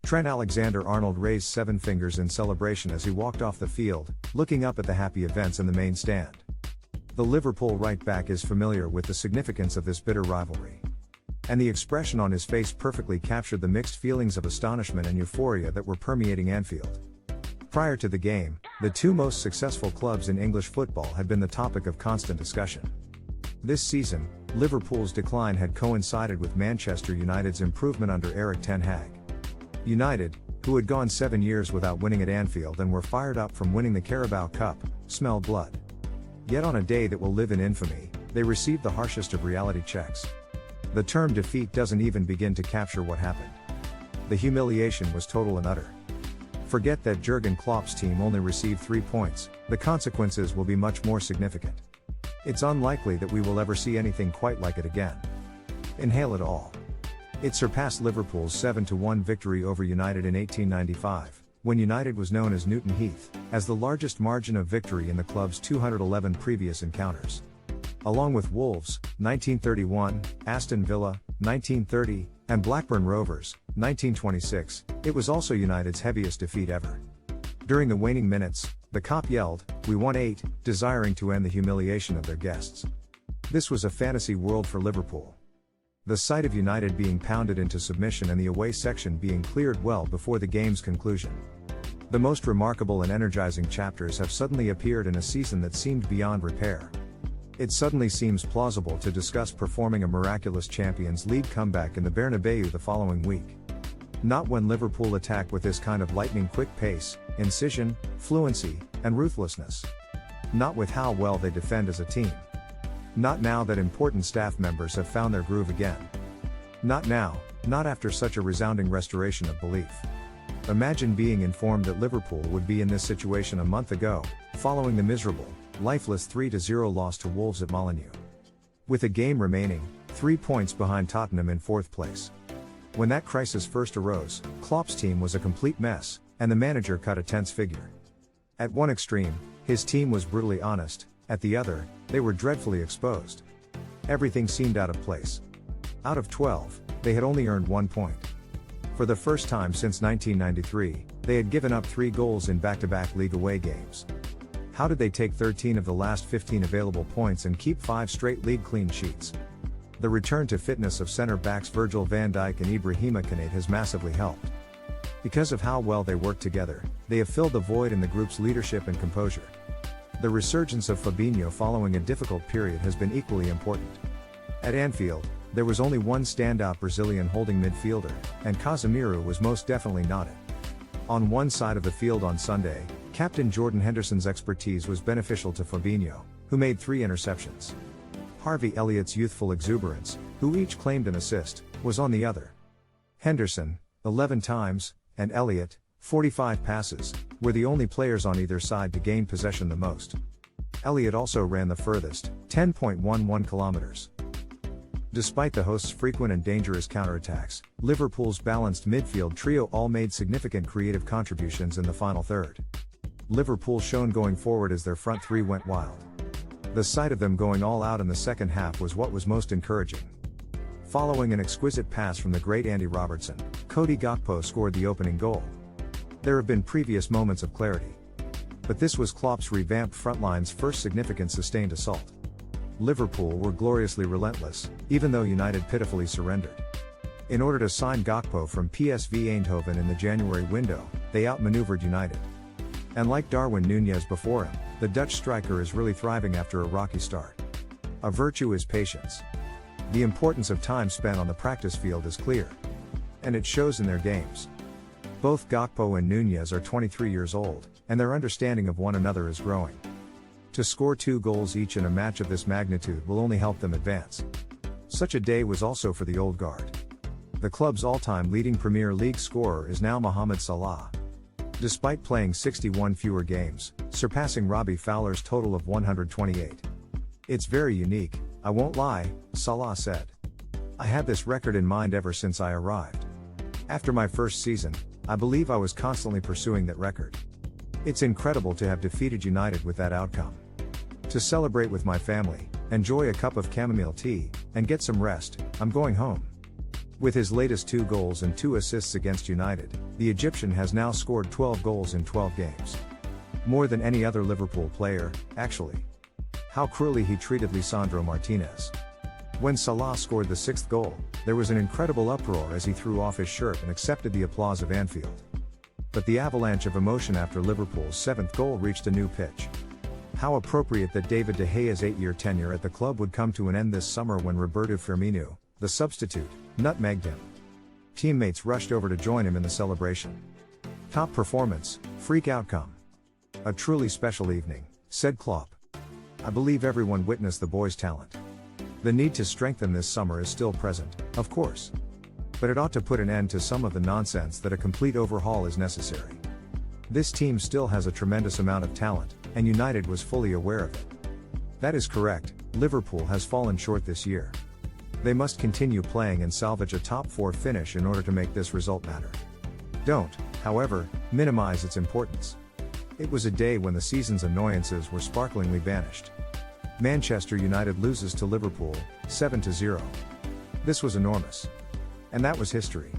Trent Alexander-Arnold raised 7 fingers in celebration as he walked off the field, looking up at the happy events in the main stand. The Liverpool right-back is familiar with the significance of this bitter rivalry. And the expression on his face perfectly captured the mixed feelings of astonishment and euphoria that were permeating Anfield. Prior to the game, the two most successful clubs in English football had been the topic of constant discussion. This season, Liverpool's decline had coincided with Manchester United's improvement under Erik ten Hag. United, who had gone 7 years without winning at Anfield and were fired up from winning the Carabao Cup, smelled blood. Yet on a day that will live in infamy, they received the harshest of reality checks. The term defeat doesn't even begin to capture what happened. The humiliation was total and utter. Forget that Jurgen Klopp's team only received 3 points, the consequences will be much more significant. It's unlikely that we will ever see anything quite like it again. Inhale it all. It surpassed Liverpool's 7-1 victory over United in 1895, when United was known as Newton Heath, as the largest margin of victory in the club's 211 previous encounters. Along with Wolves, 1931, Aston Villa, 1930, and Blackburn Rovers, 1926, it was also United's heaviest defeat ever. During the waning minutes, the Kop yelled, "We won 8," desiring to end the humiliation of their guests. This was a fantasy world for Liverpool. The sight of United being pounded into submission and the away section being cleared well before the game's conclusion. The most remarkable and energizing chapters have suddenly appeared in a season that seemed beyond repair. It suddenly seems plausible to discuss performing a miraculous Champions League comeback in the Bernabeu the following week. Not when Liverpool attack with this kind of lightning-quick pace, incision, fluency, and ruthlessness. Not with how well they defend as a team. Not now that important staff members have found their groove again. Not now, not after such a resounding restoration of belief. Imagine being informed that Liverpool would be in this situation a month ago, following the miserable, lifeless 3-0 loss to Wolves at Molineux. With a game remaining, 3 points behind Tottenham in 4th place. When that crisis first arose, Klopp's team was a complete mess, and the manager cut a tense figure. At one extreme, his team was brutally honest, at the other, they were dreadfully exposed. Everything seemed out of place. Out of 12, they had only earned 1 point. For the first time since 1993, they had given up 3 goals in back-to-back league away games. How did they take 13 of the last 15 available points and keep 5 straight league clean sheets? The return to fitness of centre-backs Virgil van Dijk and Ibrahima Konate has massively helped. Because of how well they work together, they have filled the void in the group's leadership and composure. The resurgence of Fabinho following a difficult period has been equally important. At Anfield, there was only one standout Brazilian holding midfielder, and Casemiro was most definitely not it. On one side of the field on Sunday, captain Jordan Henderson's expertise was beneficial to Fabinho, who made 3 interceptions. Harvey Elliott's youthful exuberance, who each claimed an assist, was on the other. Henderson, 11 times, and Elliott, 45 passes, were the only players on either side to gain possession the most. Elliott also ran the furthest, 10.11 kilometers. Despite the hosts' frequent and dangerous counterattacks, Liverpool's balanced midfield trio all made significant creative contributions in the final third. Liverpool shone going forward as their front 3 went wild. The sight of them going all out in the second half was what was most encouraging. Following an exquisite pass from the great Andy Robertson, Cody Gakpo scored the opening goal. There have been previous moments of clarity. But this was Klopp's revamped frontline's first significant sustained assault. Liverpool were gloriously relentless, even though United pitifully surrendered. In order to sign Gakpo from PSV Eindhoven in the January window, they outmaneuvered United. And like Darwin Núñez before him, the Dutch striker is really thriving after a rocky start. A virtue is patience. The importance of time spent on the practice field is clear. And it shows in their games. Both Gakpo and Núñez are 23 years old, and their understanding of one another is growing. To score 2 goals each in a match of this magnitude will only help them advance. Such a day was also for the old guard. The club's all-time leading Premier League scorer is now Mohamed Salah. Despite playing 61 fewer games, surpassing Robbie Fowler's total of 128. "It's very unique, I won't lie," Salah said. "I had this record in mind ever since I arrived. After my first season, I believe I was constantly pursuing that record. It's incredible to have defeated United with that outcome. To celebrate with my family, enjoy a cup of chamomile tea, and get some rest, I'm going home." With his latest 2 goals and 2 assists against United, the Egyptian has now scored 12 goals in 12 games. More than any other Liverpool player, actually. How cruelly he treated Lisandro Martinez. When Salah scored the 6th goal, there was an incredible uproar as he threw off his shirt and accepted the applause of Anfield. But the avalanche of emotion after Liverpool's 7th goal reached a new pitch. How appropriate that David De Gea's 8-year tenure at the club would come to an end this summer when Roberto Firmino, the substitute, nutmegged him. Teammates rushed over to join him in the celebration. Top performance, freak outcome. A truly special evening, said Klopp. I believe everyone witnessed the boy's talent. The need to strengthen this summer is still present, of course. But it ought to put an end to some of the nonsense that a complete overhaul is necessary. This team still has a tremendous amount of talent, and United was fully aware of it. That is correct, Liverpool has fallen short this year. They must continue playing and salvage a top 4 finish in order to make this result matter. Don't, however, minimize its importance. It was a day when the season's annoyances were sparklingly banished. Manchester United loses to Liverpool, 7-0. This was enormous. And that was history.